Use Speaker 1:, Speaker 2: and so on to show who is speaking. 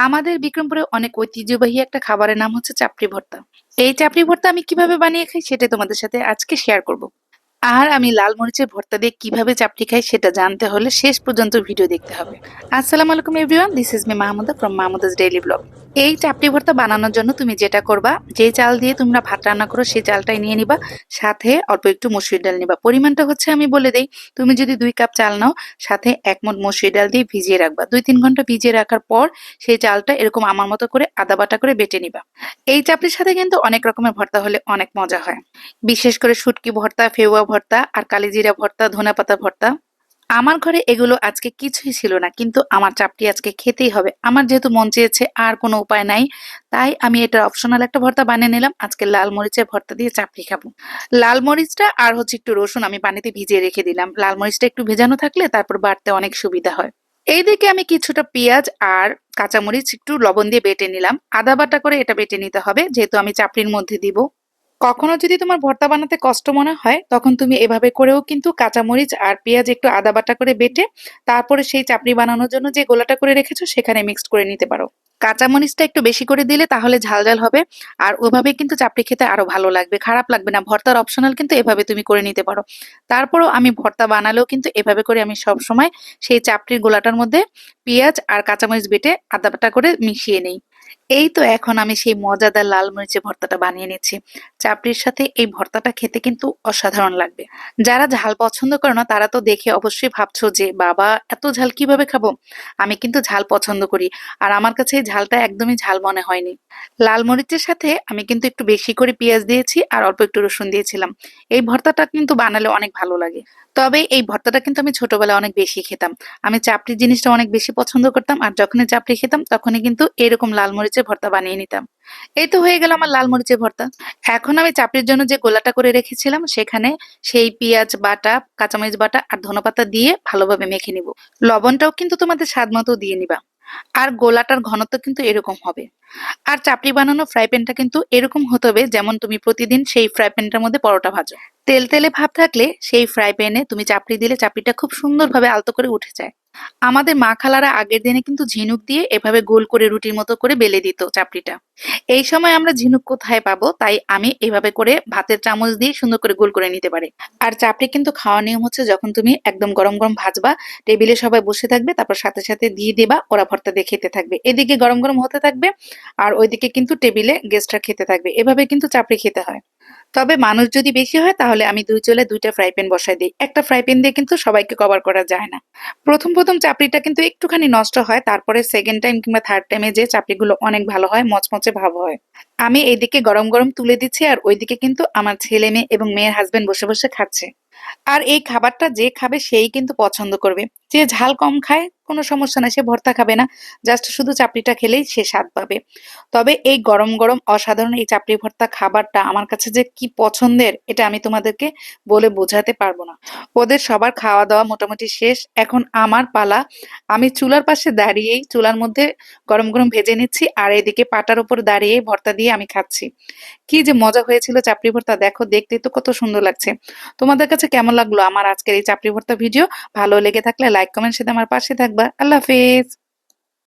Speaker 1: আমাদের বিক্রমপুরে অনেক ঐতিহ্যবাহী একটা খাবারের নাম হচ্ছে চাপড়ি ভর্তা। এই চাপড়ি ভর্তা আমি কিভাবে বানিয়ে খাই সেটাই তোমাদের সাথে আজকে শেয়ার করব। আর আমি লাল মরিচের ভর্তা দিয়ে কিভাবে চাপড়ি খাই সেটা জানতে হলে শেষ পর্যন্ত ভিডিও দেখতে হবে। আসসালামু আলাইকুম everyone, this is me Mahmuda from Mahmuda's daily blog. এই চাপড়ি ভর্তা বানানোর জন্য তুমি যেটা করবা, যে চাল দিয়ে তোমরা ভাত রান্না করো সেই চালটাই নিয়ে নিবা, সাথে অল্প একটু মসুর ডাল নিবা। পরিমাণটা হচ্ছে আমি বলে দেই, তুমি যদি 2 কাপ চাল নাও, সাথে 1 মুঠ মসুর ডাল দিয়ে ভিজিয়ে রাখবা। 2-3 ঘন্টা ভিজিয়ে রাখার পর সেই চালটা এরকম আমার মতো করে আদা বাটা করে বেটে নিবা। এই চাপড়ির সাথে কিন্তু অনেক রকমের ভর্তা হলে অনেক মজা হয়, বিশেষ করে শুটকি ভর্তা, ফেউয়া ভর্তা আর কালিজিরা ভর্তা, ধনেপাতা ভর্তা। আমার ঘরে এগুলো আজকে কিছুই ছিল না, কিন্তু আমার চাপটি আজকে খেতেই হবে। আমার যেহেতু মন চেয়েছে, আর কোনো উপায় নাই, তাই আমি এটা অপশনাল একটা ভর্তা বানিয়ে নিলাম। আজকে লাল মরিচের ভর্তা দিয়ে চাপড়ি খাবো। লাল মরিচটা আর হচ্ছে একটু রসুন আমি পানিতে ভিজিয়ে রেখে দিলাম। লাল মরিচটা একটু ভেজানো থাকলে তারপর বাটতে অনেক সুবিধা হয়। এইদিকে আমি কিছুটা পেঁয়াজ আর কাঁচামরিচ একটু লবণ দিয়ে বেটে নিলাম। আদা বাটা করে এটা বেটে নিতে হবে, যেহেতু আমি চাপড়ির মধ্যে দিব। কখনো যদি তোমার ভর্তা বানাতে কষ্ট মনে হয়, তখন তুমি এভাবে করেও কিন্তু কাঁচামরিচ আর পেঁয়াজ একটু আদা বাটা করে বেটে তারপরে সেই চাপড়ি বানানোর জন্য যে গোলাটা করে রেখেছো সেখানে মিক্সড করে নিতে পারো। কাঁচামরিচটা একটু বেশি করে দিলে তাহলে ঝাল ঝাল হবে, আর ওভাবে কিন্তু চাপড়ি খেতে আরো ভালো লাগবে, খারাপ লাগবে না। ভর্তার অপশনাল, কিন্তু এভাবে তুমি করে নিতে পারো। তারপরও আমি ভর্তা বানালেও কিন্তু এভাবে করে আমি সব সময় সেই চাপড়ির গোলাটার মধ্যে পেঁয়াজ আর কাঁচামরিচ বেটে আদা বাটা করে মিশিয়ে নেই। এই তো এখন আমি সেই মজাদার লাল মরিচের ভর্তাটা বানিয়ে নিচ্ছি। চাপড়ির সাথে এই ভর্তাটা খেতে কিন্তু অসাধারণ লাগবে। যারা ঝাল পছন্দ করে না তারা তো দেখে অবশ্যই ভাবছো যে বাবা, এত ঝাল কিভাবে খাবো। আমি কিন্তু ঝাল পছন্দ করি, আর আমার কাছে এই ঝালটা একদমই ঝাল মনে হয়নি। লাল মরিচের সাথে আমি কিন্তু একটু বেশি করে পেঁয়াজ দিয়েছি আর অল্প একটু রসুন দিয়েছিলাম। এই ভর্তাটা কিন্তু বানালে অনেক ভালো লাগে। তবে এই ভর্তাটা কিন্তু আমি ছোটবেলায় অনেক বেশি খেতাম। আমি চাপড়ি জিনিসটা অনেক বেশি পছন্দ করতাম, আর যখনই চাপড়ি খেতাম তখনই কিন্তু এরকম লাল মরিচের ভর্তা বানিয়ে নিতাম। এই তো হয়ে গেল আমার লাল মরিচের ভর্তা। এখন আমি চাপড়ির জন্য যে গোলাটা করে রেখেছিলাম সেখানে সেই পেঁয়াজ বাটা, কাঁচামরিচ বাটা আর ধনেপাতা দিয়ে ভালোভাবে মেখে নিব। লবণটাও কিন্তু তোমাদের স্বাদ মতো দিয়ে নিবা। আর গোলাটার ঘনত্ব কিন্তু এরকম হবে। আর চাপড়ি বানানো ফ্রাই প্যানটা কিন্তু এরকম হতে হবে যেমন তুমি প্রতিদিন সেই ফ্রাই প্যানটার মধ্যে পরোটা ভাজো। তেল তেলে ভাব থাকলে সেই ফ্রাই প্যানে তুমি চাপড়ি দিলে চাপড়িটা খুব সুন্দরভাবে আলতো করে উঠে যায়। আমাদের মা খালারা আগের দিনে কিন্তু ঝিনুক দিয়ে এভাবে গোল করে রুটির মতো করে বেলে দিত চাপড়িটা। এই সময় আমরা ঝিনুক কোথায় পাবো, তাই আমি এভাবে করে ভাতের চামচ দিয়ে সুন্দর করে গোল করে নিতে পারি। আর চাপড়ি কিন্তু খাওয়ার নিয়ম হচ্ছে, যখন তুমি একদম গরম গরম ভাজবা, টেবিলে সবাই বসে থাকবে, তারপর সাথে সাথে দিয়ে দেবা, ওরা ভর্তা দিয়ে খেতে থাকবে। এদিকে গরম গরম হতে থাকবে, আর ওইদিকে কিন্তু টেবিলে গেস্টরা খেতে থাকবে। এভাবে কিন্তু চাপড়ি খেতে হয়। তবে মানুষ যদি বেশি হয় তাহলে আমি 2 চুলায় 2টা ফ্রাই প্যান বসাই দিই। একটা ফ্রাই প্যান দিয়ে কিন্তু সবাইকে কভার করা যায় না। প্রথম প্রথম চাপড়িটা কিন্তু একটুখানি নষ্ট হয়, তারপরে সেকেন্ড টাইম কিংবা থার্ড টাইমে যে চাপড়িগুলো অনেক ভালো হয়, মচমচে ভাব হয়। আমি এইদিকে গরম গরম তুলে দিচ্ছি, আর ওইদিকে কিন্তু আমার ছেলে মেয়ে এবং মেয়ের হাজবেন্ড বসে বসে খাচ্ছে। আর এই খাবারটা যে খাবে সেই কিন্তু পছন্দ করবে। যে ঝাল কম খায় কোনো সমস্যা না, সে ভর্তা খাবে না, জাস্ট শুধু চাপড়িটা খেলেই সে স্বাদ পাবে। তবে এই গরম গরম অসাধারণ এই চাপড়ি ভর্তা খাবারটা আমার কাছে যে কি পছন্দের, এটা আমি তোমাদেরকে বলে বোঝাতে পারবো না। ওদের সবার খাওয়া দাওয়া মোটামুটি শেষ, এখন আমার পালা। আমি চুলার পাশে দাঁড়িয়েই চুলার মধ্যে গরম গরম ভেজে নিচ্ছি, আর এদিকে পাটার উপর দাঁড়িয়ে ভর্তা দিয়ে আমি খাচ্ছি। কি যে মজা হয়েছিল চাপড়ি ভর্তা, দেখো দেখতে তো কত সুন্দর লাগছে। তোমাদের কাছে কেমন লাগলো আমার আজকের এই চাপড়ি ভর্তা ভিডিও? ভালো লেগে থাকলে লাইক কমেন্ট সাথে আমার পাশে থাকবা। আল্লাহ হাফেজ।